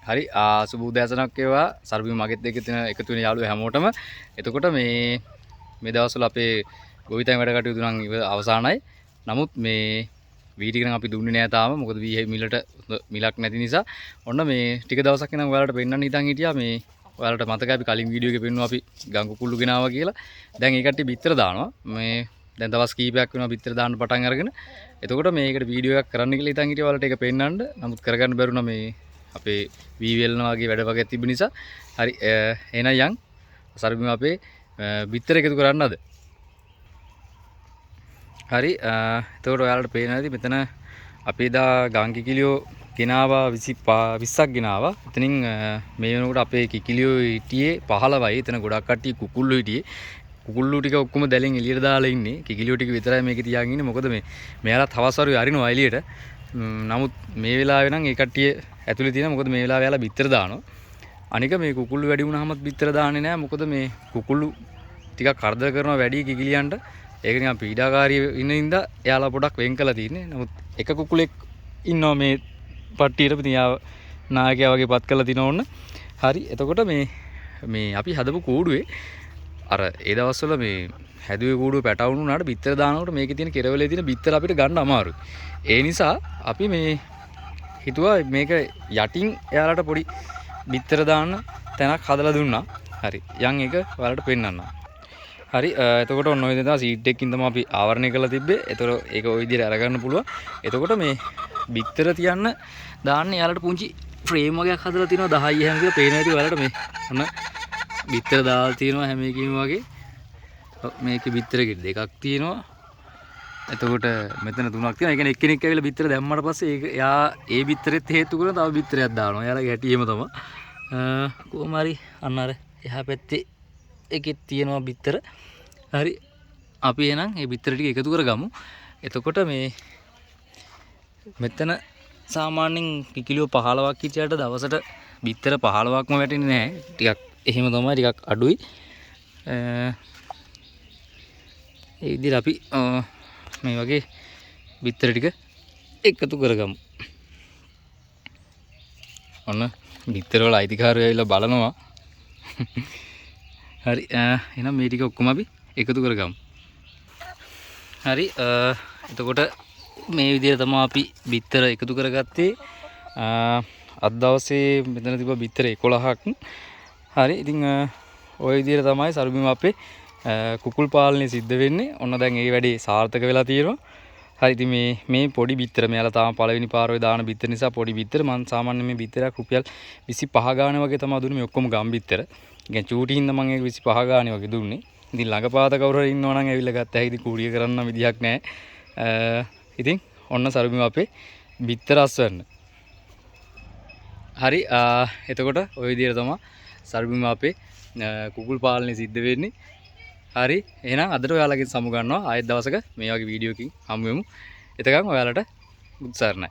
හරි සුබ උදෑසනක් වේවා සර්බිම මගෙත් එක්ක තියෙන එකතු වෙන යාළුවෝ හැමෝටම. එතකොට මේ දවස්වල අපේ ගොවිතැන් වැඩ කටයුතු නම් අවසానයි. නමුත් මේ වීටික නම් අපි දුන්නේ නෑ තාම. මොකද වී මිලට මිලක් නැති නිසා. ඔන්න මේ ටික දවසක් ඉඳන් ඔයාලට පෙන්නන්න හිතන් හිටියා මේ ඔයාලට මතකයි අපි කලින් වීඩියෝ එකේ පෙන්නුවා අපි ගංගු කුල්ලු ගෙනාවා කියලා. දැන් ඒ කට්ටිය බිත්තර දානවා. මේ දැන් දවස් කීපයක් වෙනවා බිත්තර දාන්න පටන් අරගෙන. එතකොට මේකට වීඩියෝ එකක් කරන්න කියලා හිතන් හිටියා ඔයාලට ඒක පෙන්නන්න. නමුත් කරගන්න බැරුණා මේ අපේ වීවැල්න වගේ වැඩ වගේ තිබෙන නිසා. හරි එහෙනම් යන් සර්බිම අපේ බිත්තර එකතු කරන්න අද. හරි එතකොට ඔයාලට පේනවා ඇති මෙතන අපි දා ගම් කිකිලියෝ ගෙනාවා 20ක් ගෙනාවා. එතනින් මේ වෙනකොට අපේ කිකිලියෝ හිටියේ 15යි. එතන ගොඩක් කට්ටිය කුකුල්ලෝ හිටියේ. කුකුල්ලෝ ටික ඔක්කොම දැලෙන් එළියට දාලා ඉන්නේ. කිකිලියෝ ටික විතරයි මේකේ තියාගෙන ඉන්නේ. මොකද මෙයාලා හවස් වරුවේ අරිනවා එළියට. නමුත් මේ වෙලාවේ නම් ඒ කට්ටිය ඇතුලේ තියෙන මොකද මේ වෙලාවේ යාලා බිත්තර දානවා. අනික මේ කුකුල්ලු වැඩි වුණාමත් බිත්තර දාන්නේ නැහැ. මොකද මේ කුකුල්ලු ටිකක් කරදර කරනවා වැඩි කිකිලියන්ට. ඒක නිකන් පීඩාකාරී ඉන්න ඉඳ එයාලා පොඩක් වෙන් කළා තියෙන්නේ. නමුත් එක කුකුලෙක් ඉන්නවා මේ පට්ටියට පිටියා නායකයා වගේ පත් කරලා තිනව ඕන්න. හරි එතකොට මේ අපි හදපු කූඩුවේ අර ඒ දවස්වල මේ හැදුවේ කූඩුව පැටවුණු උනාට බිත්තර දානකොට මේකේ තියෙන කෙරවලේ තියෙන බිත්තර අපිට ගන්න අමාරුයි. ඒ නිසා අපි මේ හිතුවා මේක යටින් එයාලට පොඩි බිත්තර දාන්න තැනක් හදලා දුන්නා. හරි යන් එක ඔයාලට පෙන්නන්න. හරි එතකොට ඔන්න ඔය දෙනා සීට් එකකින් තමයි අපි ආවරණය කරලා තිබ්බේ. එතකොට ඒක ওই විදිහට අරගන්න පුළුවන්. එතකොට මේ බිත්තර තියන්න දාන්න එයාලට පුංචි ෆ්‍රේම් වගේක් හදලා තිනවා 10 හැම කියලා පේන ඇති ඔයාලට මේ ඔන්න බිත්තර දාලා තිනවා හැම එකකින්ම වගේ. මේකේ බිත්තර දෙකක් තියෙනවා. එතකොට මෙතන තුනක් තියෙනවා. ඒ කියන්නේ එක්කෙනෙක් ඇවිල්ලා බිත්තර දැම්මට පස්සේ ඒක එයා ඒ බිත්තරෙත් හේතු කරන තව බිත්තරයක් දානවා. එයාලගේ හැටි එහෙම තමයි. කොහොම හරි අන්න අර එහා පැත්තේ එකෙත් තියෙනවා බිත්තර. හරි අපි එහෙනම් මේ බිත්තර ටික එකතු කරගමු. එතකොට මෙතන සාමාන්‍යයෙන් කිකිලියෝ 15ක් හිටියට දවසට බිත්තර 15ක්ම වැටෙන්නේ නැහැ. ටිකක් එහෙම තමයි ටිකක් අඩුයි. ඒ විදිහට අපි මේ වගේ බිත්තර ටික එකතු කරගමු. ඔන්න බිත්තර වල අයිතිකාරයෝ ඇවිල්ලා බලනවා. හරි එහෙනම් මේ ටික ඔක්කොම අපි එකතු කරගමු. හරි එතකොට මේ විදිහට තමයි අපි බිත්තර එකතු කරගත්තේ. අද දවසේ මෙතන තිබ්බ බිත්තර 11ක්. හරි ඉතින් ওই විදිහට තමයි සර්බිම අපේ කුකුල් පාලනය සිද්ධ වෙන්නේ. ඔන්න දැන් ඒ වැඩේ සාර්ථක වෙලා තියෙනවා. හරි ඉතින් මේ පොඩි බිත්තර මෙයාලා තාම පළවෙනි පාර ඔය දාන බිත්තර නිසා පොඩි බිත්තර මම සාමාන්‍යයෙන් මේ බිත්තරයක් රුපියල් 25 ගානේ වගේ තමයි දුන්නේ මේ ඔක්කොම ගම් බිත්තර. يعني චූටි හින්දා මම ඒක 25 ගානේ වගේ දුන්නේ. ඉතින් ළඟපාත කවුරු හරි ඉන්නවා නම් ඇවිල්ලා ගත්ත හැකි ඉතින් කූඩිය කරන්න විදියක් නැහැ. ඉතින් ඔන්න සර්බිම අපේ බිත්තර අස්වැන්න. හරි එතකොට ওই විදිහට තමයි සර්බිම අපේ කුකුල් පාලනය සිද්ධ වෙන්නේ. හරි එහෙනම් අදට ඔයාලගෙන් සමු ගන්නවා ආයෙත් දවසක මේ වගේ වීඩියෝ එකකින් හමු වෙමු. එතකන් ඔයාලට උත්සාහයි.